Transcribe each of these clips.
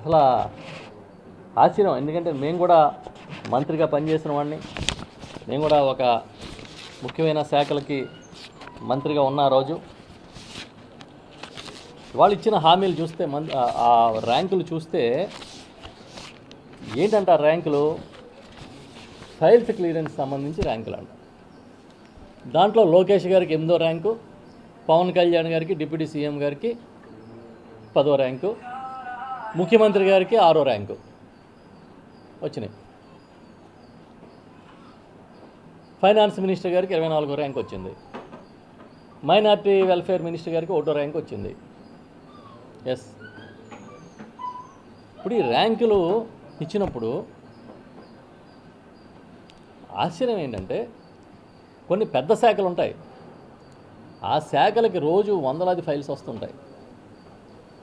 అసలు ఆశ్చర్యం. ఎందుకంటే మేము కూడా మంత్రిగా పనిచేసిన వాడిని, నేను కూడా ఒక ముఖ్యమైన శాఖలకి మంత్రిగా ఉన్న రోజు వాళ్ళు ఇచ్చిన హామీలు చూస్తే ఆ ర్యాంకులు చూస్తే ఏంటంటే ఆ ర్యాంకులు ఫైల్స్ క్లియరెన్స్ సంబంధించి ర్యాంకులు అంట. దాంట్లో లోకేష్ గారికి 8వ ర్యాంకు, పవన్ కళ్యాణ్ గారికి డిప్యూటీ సీఎం గారికి 10వ ర్యాంకు, ముఖ్యమంత్రి గారికి 6వ ర్యాంకు వచ్చినాయి. ఫైనాన్స్ మినిస్టర్ గారికి 24వ ర్యాంక్ వచ్చింది. మైనార్టీ వెల్ఫేర్ మినిస్టర్ గారికి 1వ ర్యాంక్ వచ్చింది. ఎస్, ఇప్పుడు ఈ ర్యాంకులు ఇచ్చినప్పుడు ఆశ్చర్యం ఏంటంటే కొన్ని పెద్ద శాఖలు ఉంటాయి, ఆ శాఖలకి రోజు వందలాది ఫైల్స్ వస్తుంటాయి.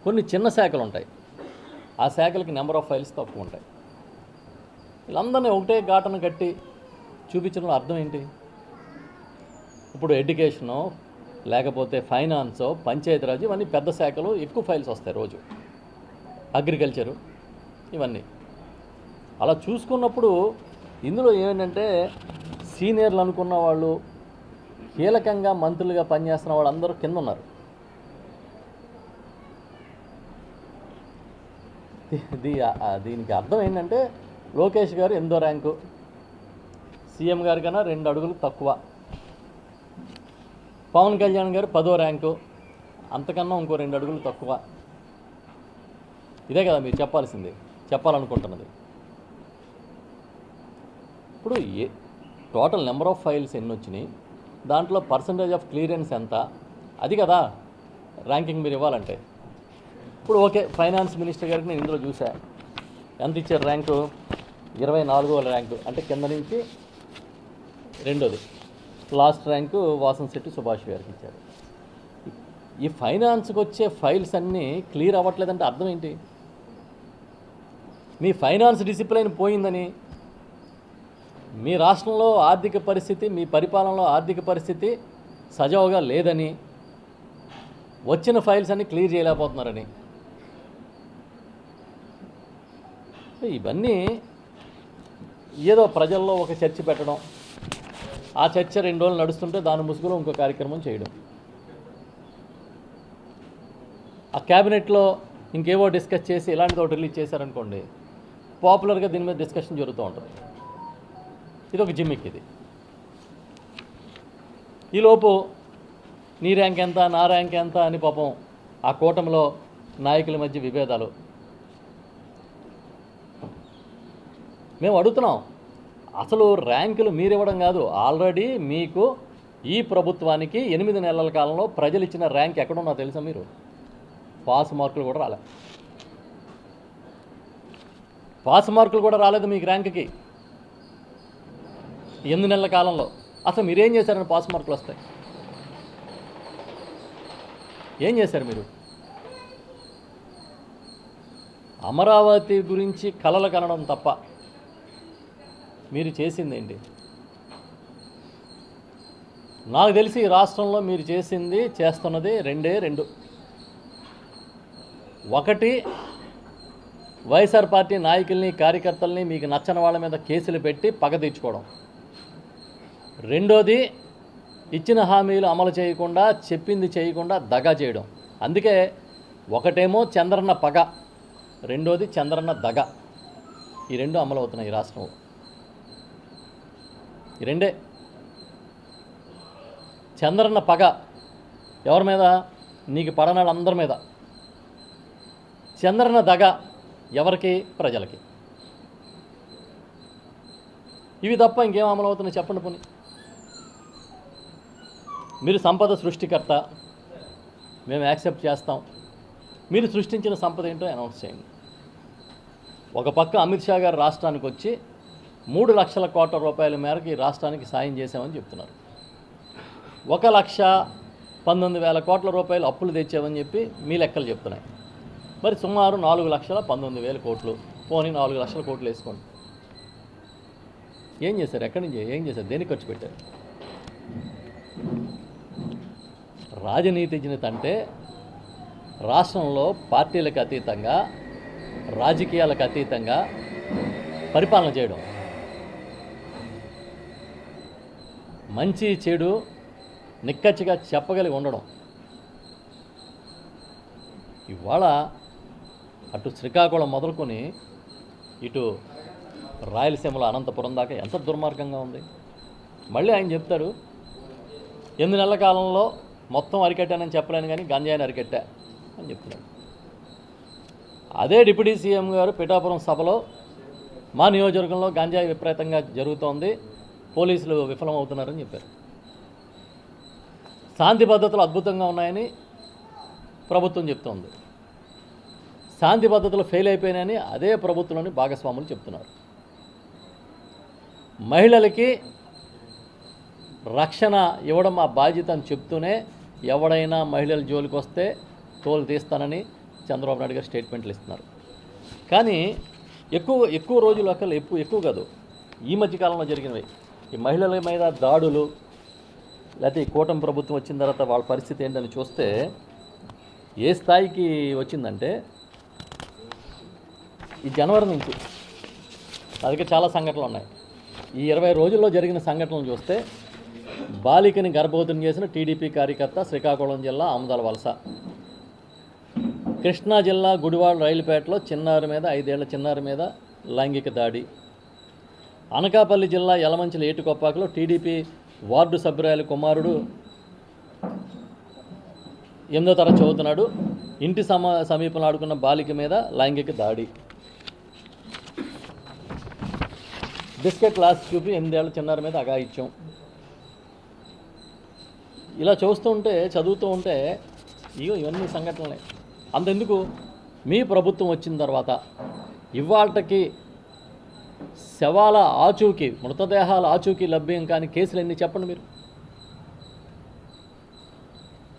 కొన్ని చిన్న శాఖలు ఉంటాయి, ఆ శాఖలకి నెంబర్ ఆఫ్ ఫైల్స్ తక్కువ ఉంటాయి. వీళ్ళందరినీ ఒకటే ఘాటను కట్టి చూపించడంలో అర్థం ఏంటి? ఇప్పుడు ఎడ్యుకేషను, లేకపోతే ఫైనాన్సో, పంచాయతీరాజ్, ఇవన్నీ పెద్ద శాఖలు, ఎక్కువ ఫైల్స్ వస్తాయి రోజు. అగ్రికల్చరు, ఇవన్నీ అలా చూసుకున్నప్పుడు ఇందులో ఏంటంటే సీనియర్లు అనుకున్న వాళ్ళు, కీలకంగా మంత్రులుగా పనిచేస్తున్న వాళ్ళు అందరూ కింద ఉన్నారు. దీనికి అర్థం ఏంటంటే లోకేష్ గారు 8వ ర్యాంకు, సీఎం గారి కన్నా 2 అడుగులు తక్కువ. పవన్ కళ్యాణ్ గారు 10వ ర్యాంకు, అంతకన్నా ఇంకో 2 అడుగులు తక్కువ. ఇదే కదా మీరు చెప్పాలనుకుంటున్నది. ఇప్పుడు టోటల్ నెంబర్ ఆఫ్ ఫైల్స్ ఎన్ని వచ్చినాయి, దాంట్లో పర్సంటేజ్ ఆఫ్ క్లియరెన్స్ ఎంత, అది కదా ర్యాంకింగ్ మీరు ఇవ్వాలంటే. ఇప్పుడు ఓకే, ఫైనాన్స్ మినిస్టర్ గారికి నేను ఇందులో చూసా, ఎంత ఇచ్చారు ర్యాంకు? 24వ ర్యాంకు, అంటే కింద నుంచి 2వది. లాస్ట్ ర్యాంకు వాసంశెట్టి సుభాష్ గారికి ఇచ్చారు. ఈ ఫైనాన్స్కి వచ్చే ఫైల్స్ అన్నీ క్లియర్ అవ్వట్లేదంటే అర్థం ఏంటి? మీ ఫైనాన్స్ డిసిప్లైన్ పోయిందని, మీ రాష్ట్రంలో ఆర్థిక పరిస్థితి, మీ పరిపాలనలో ఆర్థిక పరిస్థితి సజావుగా లేదని, వచ్చిన ఫైల్స్ అన్నీ క్లియర్ చేయలేకపోతున్నారని. ఇవన్నీ ఏదో ప్రజల్లో ఒక చర్చ పెట్టడం, ఆ చర్చ 2 రోజులు నడుస్తుంటే దాని ముసుగులో ఇంకో కార్యక్రమం చేయడం, ఆ క్యాబినెట్లో ఇంకేవో డిస్కస్ చేసి ఇలాంటిది ఒకటి రిలీజ్ చేశారనుకోండి, పాపులర్గా దీని మీద డిస్కషన్ జరుగుతూ ఉంటుంది. ఇది ఒక జిమ్మిక్. ఇది ఈలోపు నీ ర్యాంక్ ఎంత, నా ర్యాంక్ ఎంత అని పాపం ఆ కూటమిలో నాయకుల మధ్య విభేదాలు. మేము అడుగుతున్నాం, అసలు ర్యాంకులు మీరు ఇవ్వడం కాదు, ఆల్రెడీ మీకు ఈ ప్రభుత్వానికి 8 నెలల కాలంలో ప్రజలు ఇచ్చిన ర్యాంక్ ఎక్కడున్నా తెలుసా మీరు? పాస్ మార్కులు కూడా రాలేదు. పాస్ మార్కులు కూడా రాలేదు మీకు ర్యాంక్కి 8 నెలల కాలంలో. అసలు మీరేం చేశారని పాస్ మార్కులు వస్తాయి? ఏం చేశారు మీరు? అమరావతి గురించి కలలు కనడం తప్ప మీరు చేసిందేంటి? నాకు తెలిసి ఈ రాష్ట్రంలో మీరు చేస్తున్నది 2. ఒకటి, వైఎస్ఆర్ పార్టీ నాయకుల్ని, కార్యకర్తల్ని, మీకు నచ్చని వాళ్ళ మీద కేసులు పెట్టి పగ తీర్చుకోవడం. 2ది, ఇచ్చిన హామీలు అమలు చేయకుండా, చెప్పింది చేయకుండా దగా చేయడం. అందుకే ఒకటేమో చంద్రన్న పగ, 2ది చంద్రన్న దగ. ఈ 2 అమలు అవుతున్నాయి ఈ రాష్ట్రంలో. ఈ 2. చంద్రన్న పగ ఎవరి మీద? నీకు పడనాడు అందరి మీద. చంద్రన్న దగ ఎవరికి? ప్రజలకి. ఇవి తప్ప ఇంకేం అమలు అవుతున్నాయి చెప్పండి పోనీ. మీరు సంపద సృష్టికర్త, మేము యాక్సెప్ట్ చేస్తాం. మీరు సృష్టించిన సంపద ఏంటో అనౌన్స్ చేయండి. ఒక పక్క అమిత్ షా గారు రాష్ట్రానికి వచ్చి 3 లక్షల కోట్ల రూపాయల మేరకు ఈ రాష్ట్రానికి సాయం చేశామని చెప్తున్నారు. 1,19,000 కోట్ల రూపాయలు అప్పులు తెచ్చామని చెప్పి మీ లెక్కలు చెప్తున్నాయి. మరి సుమారు 4,19,000 కోట్లు, పోనీ 4 లక్షల కోట్లు వేసుకోండి. ఏం చేశారు? ఎక్కడి నుంచి ఏం చేశారు? దేనికి ఖర్చు పెట్టారు? రాజనీతిజ్ఞత అంటే రాష్ట్రంలో పార్టీలకు అతీతంగా రాజకీయాలకు అతీతంగా పరిపాలన చేయడం, మంచి చెడు నిక్కచ్చిగా చెప్పగలిగి ఉండడం. ఇవాళ అటు శ్రీకాకుళం మొదలుకొని ఇటు రాయలసీమలో అనంతపురం దాకా ఎంత దుర్మార్గంగా ఉంది. మళ్ళీ ఆయన చెప్తారు 8 నెలల కాలంలో మొత్తం అరికట్టానని చెప్పలేను కానీ గంజాయిని అరికట్టా అని చెప్తున్నాడు. అదే డిప్యూటీ సీఎం గారు పిఠాపురం సభలో మా నియోజకవర్గంలో గంజాయి విపరీతంగా జరుగుతోంది, పోలీసులు విఫలమవుతున్నారని చెప్పారు. శాంతి భద్రతలు అద్భుతంగా ఉన్నాయని ప్రభుత్వం చెప్తోంది. శాంతి భద్రతలు ఫెయిల్ అయిపోయినాయని అదే ప్రభుత్వంలోని భాగస్వాములు చెప్తున్నారు. మహిళలకి రక్షణ ఇవ్వడం మా బాధ్యత అని చెప్తూనే ఎవడైనా మహిళల జోలికి వస్తే తోలు తీస్తానని చంద్రబాబు నాయుడు గారు స్టేట్మెంట్లు ఇస్తున్నారు. కానీ ఎక్కువ రోజులు అసలు ఎక్కువ కాదు, ఈ మధ్యకాలంలో జరిగినవి ఈ మహిళల మీద దాడులు, లేకపోతే ఈ కూటమి ప్రభుత్వం వచ్చిన తర్వాత వాళ్ళ పరిస్థితి ఏంటని చూస్తే ఏ స్థాయికి వచ్చిందంటే ఈ జనవరి నుంచి నా దగ్గర చాలా సంఘటనలు ఉన్నాయి. ఈ 20 రోజుల్లో జరిగిన సంఘటనలు చూస్తే బాలికని గర్భవతిని చేసిన టీడీపీ కార్యకర్త శ్రీకాకుళం జిల్లా ఆముదాల వలస, కృష్ణా జిల్లా గుడివాడ రైలుపేటలో చిన్నారి మీద 5 ఏళ్ల చిన్నారి మీద లైంగిక దాడి, అనకాపల్లి జిల్లా యలమంచిలి ఏటుకొప్పాకలో టీడీపీ వార్డు సభ్యురాలి కుమారుడు 8వ తరగతి చదువుతున్నాడు, ఇంటి సమీపంలో ఆడుకున్న బాలిక మీద లైంగిక దాడి, బిస్కెట్ లాస్ట్ చూపి 8 ఏళ్ల చిన్నారి మీద అఘాయిత్యం. ఇలా చదువుతూ ఉంటే ఇవన్నీ సంఘటనలే. అంతెందుకు, మీ ప్రభుత్వం వచ్చిన తర్వాత ఇవాళకి శవాల ఆచూకీ, మృతదేహాల ఆచూకీ లభ్యం కాని కేసులు ఎన్ని చెప్పండి మీరు.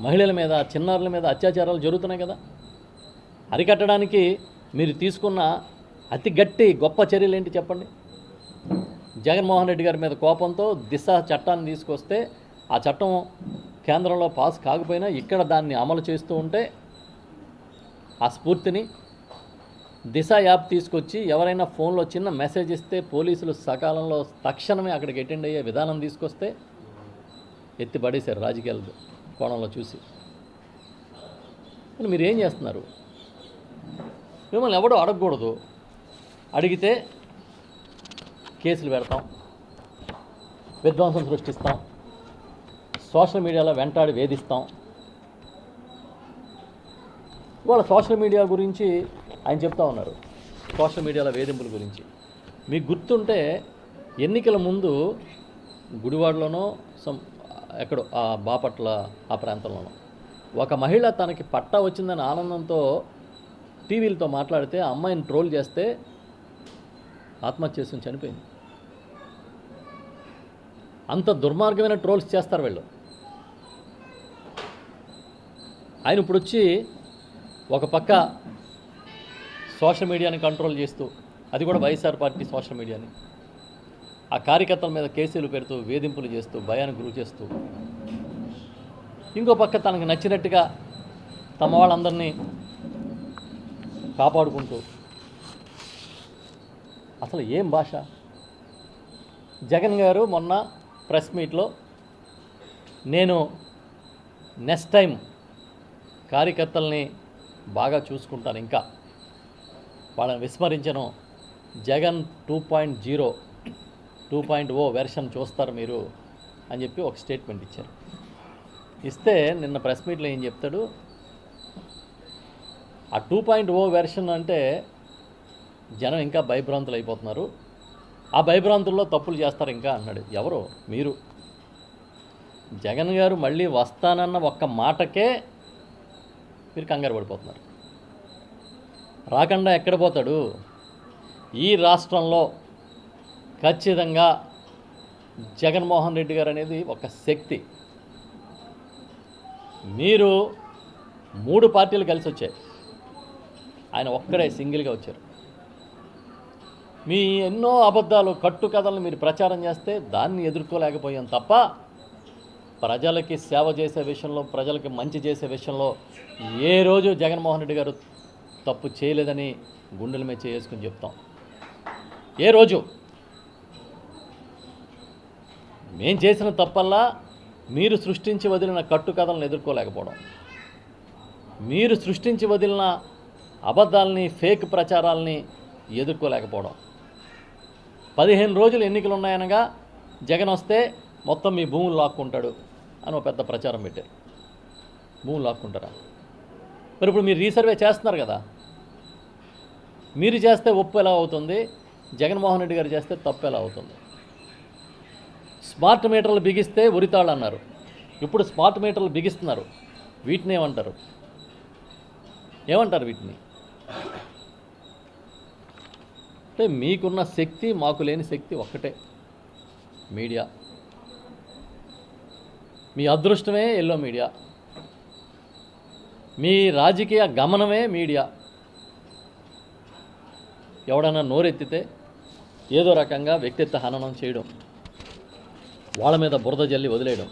మహిళల మీద, చిన్నారుల మీద అత్యాచారాలు జరుగుతున్నాయి కదా. అరికట్టడానికి మీరు తీసుకున్న అతి గొప్ప చర్యలు ఏంటి చెప్పండి. జగన్మోహన్ రెడ్డి గారి మీద కోపంతో దిశ చట్టాన్ని తీసుకొస్తే ఆ చట్టం కేంద్రంలో పాస్ కాకపోయినా ఇక్కడ దాన్ని అమలు చేస్తూ ఉంటే ఆ స్ఫూర్తిని దిశ యాప్ తీసుకొచ్చి ఎవరైనా ఫోన్లో చిన్న మెసేజ్ ఇస్తే పోలీసులు సకాలంలో తక్షణమే అక్కడికి అటెండ్ అయ్యే విధానం తీసుకొస్తే ఎత్తి పడేశారు రాజకీయాల కోణంలో చూసి. మీరు ఏం చేస్తున్నారు? మిమ్మల్ని ఎవడో అడగకూడదు, అడిగితే కేసులు పెడతాం, విధ్వంసం సృష్టిస్తాం, సోషల్ మీడియాలో వెంటాడి వేధిస్తాం. ఇవాళ సోషల్ మీడియా గురించి ఆయన చెప్తా ఉన్నారు, సోషల్ మీడియాలో వేధింపుల గురించి. మీకు గుర్తుంటే ఎన్నికల ముందు గుడివాడలోనో ఎక్కడో ఆ బాపట్ల ఆ ప్రాంతంలోనో ఒక మహిళ తనకి పట్టా వచ్చిందని ఆనందంతో టీవీలతో మాట్లాడితే ఆ అమ్మాయిని ట్రోల్ చేస్తే ఆత్మహత్య చేసుకుని చనిపోయింది. అంత దుర్మార్గమైన ట్రోల్స్ చేస్తారు వీళ్ళు. ఆయన ఇప్పుడు వచ్చి ఒక పక్క సోషల్ మీడియాని కంట్రోల్ చేస్తూ, అది కూడా వైఎస్ఆర్ పార్టీ సోషల్ మీడియాని, ఆ కార్యకర్తల మీద కేసులు పెడుతూ వేధింపులు చేస్తూ భయానికి గురి చేస్తూ, ఇంకో పక్క తనకు నచ్చినట్టుగా తమ వాళ్ళందరినీ కాపాడుకుంటూ, అసలు ఏం భాష. జగన్ గారు మొన్న ప్రెస్ మీట్లో నేను నెక్స్ట్ టైం కార్యకర్తల్ని బాగా చూసుకుంటాను, ఇంకా వాళ్ళని విస్మరించను, జగన్ 2.0 2.0 వెర్షన్ చూస్తారు మీరు అని చెప్పి ఒక స్టేట్మెంట్ ఇచ్చారు. ఇస్తే నిన్న ప్రెస్ మీట్లో ఏం చెప్తాడు, ఆ 2.0 వెర్షన్ అంటే జనం ఇంకా భయభ్రాంతులు అయిపోతున్నారు, ఆ భయభ్రాంతుల్లో తప్పులు చేస్తారు ఇంకా అన్నాడు. ఎవరు? మీరు. జగన్ గారు మళ్ళీ వస్తానన్న ఒక్క మాటకే మీరు కంగారు పడిపోతున్నారు. రాకుండా ఎక్కడ పోతాడు? ఈ రాష్ట్రంలో ఖచ్చితంగా జగన్మోహన్ రెడ్డి గారు అనేది ఒక శక్తి. మీరు 3 పార్టీలు కలిసి వచ్చాయి, ఆయన ఒక్కడే సింగిల్గా వచ్చారు. మీ ఎన్నో అబద్ధాలు, కట్టుకథలను మీరు ప్రచారం చేస్తే దాన్ని ఎదుర్కోలేకపోయాం తప్ప ప్రజలకి సేవ చేసే విషయంలో, ప్రజలకి మంచి చేసే విషయంలో ఏ రోజు జగన్మోహన్ రెడ్డి గారు తప్పు చేయలేదని గుండెల మీద చేసుకుని చెప్తాం. ఏ రోజు మేం చేసిన తప్పల్లా మీరు సృష్టించి వదిలిన కట్టుకథలను ఎదుర్కోలేకపోవడం, మీరు సృష్టించి వదిలిన అబద్ధాలని, ఫేక్ ప్రచారాలని ఎదుర్కోలేకపోవడం. 15 రోజులు ఎన్నికలు ఉన్నాయనగా జగన్ వస్తే మొత్తం మీ భూములు లాక్కుంటాడు అని ఒక పెద్ద ప్రచారం పెట్టారు. భూములు లాక్కుంటారా? మరి ఇప్పుడు మీరు రీసర్వే చేస్తున్నారు కదా, మీరు చేస్తే ఒప్పు ఎలా అవుతుంది? జగన్మోహన్ రెడ్డి గారు చేస్తే తప్పు ఎలా అవుతుంది? స్మార్ట్ మీటర్లు బిగిస్తే ఉరితాళ్ళు అన్నారు, ఇప్పుడు స్మార్ట్ మీటర్లు బిగిస్తున్నారు. వీటిని ఏమంటారు? వీటిని? అంటే మీకున్న శక్తి మాకు లేని శక్తి ఒక్కటే, మీడియా. మీ అదృష్టమే ఎల్లో మీడియా, మీ రాజకీయ గమనమే మీడియా. ఎవడన్నా నోరెత్తితే ఏదో రకంగా వ్యక్తిత్వ హననం చేయడం, వాళ్ళ మీద బురద జల్లి వదిలేయడం.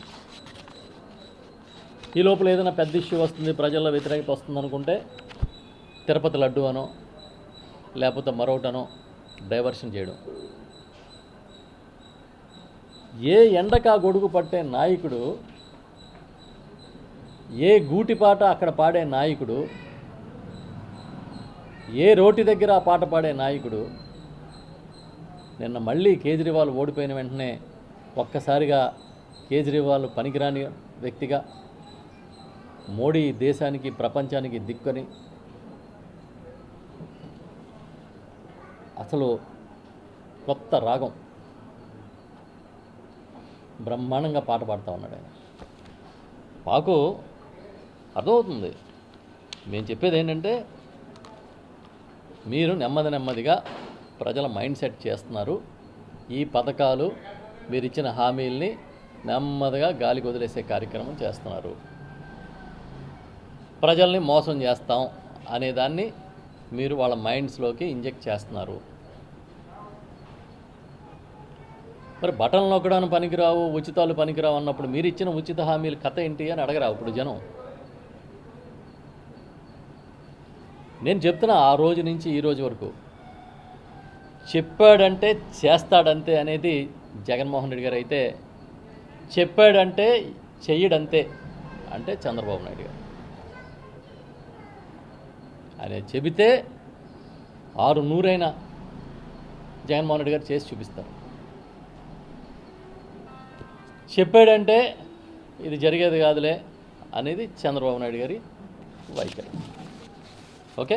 ఈ లోపల ఏదైనా పెద్ద ఇష్యూ వస్తుంది, ప్రజల్లో వ్యతిరేకత వస్తుంది అనుకుంటే తిరుపతి లడ్డు అనో లేకపోతే మరొకటనో డైవర్షన్ చేయడం. ఏ ఎండకా గొడుగు పట్టే నాయకుడు, ఏ గూటిపాట అక్కడ పాడే నాయకుడు, ఏ రోటి దగ్గర ఆ పాట పాడే నాయకుడు నిన్న మళ్ళీ కేజ్రీవాల్ ఓడిపోయిన వెంటనే ఒక్కసారిగా కేజ్రీవాల్ పనికిరాని వ్యక్తిగా, మోడీ దేశానికి ప్రపంచానికి దిక్కని అసలు కొత్త రాగం బ్రహ్మాండంగా పాట పాడుతూ ఉన్నాడు ఆయన. మాకు అర్థమవుతుంది. మేము చెప్పేది ఏంటంటే, మీరు నెమ్మదిగా ప్రజల మైండ్ సెట్ చేస్తున్నారు. ఈ పథకాలు, మీరు ఇచ్చిన హామీల్ని నెమ్మదిగా గాలికి వదిలేసే కార్యక్రమం చేస్తున్నారు. ప్రజల్ని మోసం చేస్తాం అనేదాన్ని మీరు వాళ్ళ మైండ్స్లోకి ఇంజెక్ట్ చేస్తున్నారు. మరి బటన్లు నొక్కడానికి పనికిరావు, ఉచితాలు పనికిరావు అన్నప్పుడు మీరు ఇచ్చిన ఉచిత హామీలు కథ ఏంటి అని అడగరా ఇప్పుడు జనం? నేను చెప్తున్నా, ఆ రోజు నుంచి ఈ రోజు వరకు చెప్పాడంటే చేస్తాడంతే అనేది జగన్మోహన్ రెడ్డి గారు అయితే, చెప్పాడంటే చెయ్యడంతే అంటే చంద్రబాబు నాయుడు గారు. ఆయన చెబితే 600 జగన్మోహన్ రెడ్డి గారు చేసి చూపిస్తారు. చెప్పాడంటే ఇది జరిగేది కాదులే అనేది చంద్రబాబు నాయుడు గారి వైఖరి. ఓకే.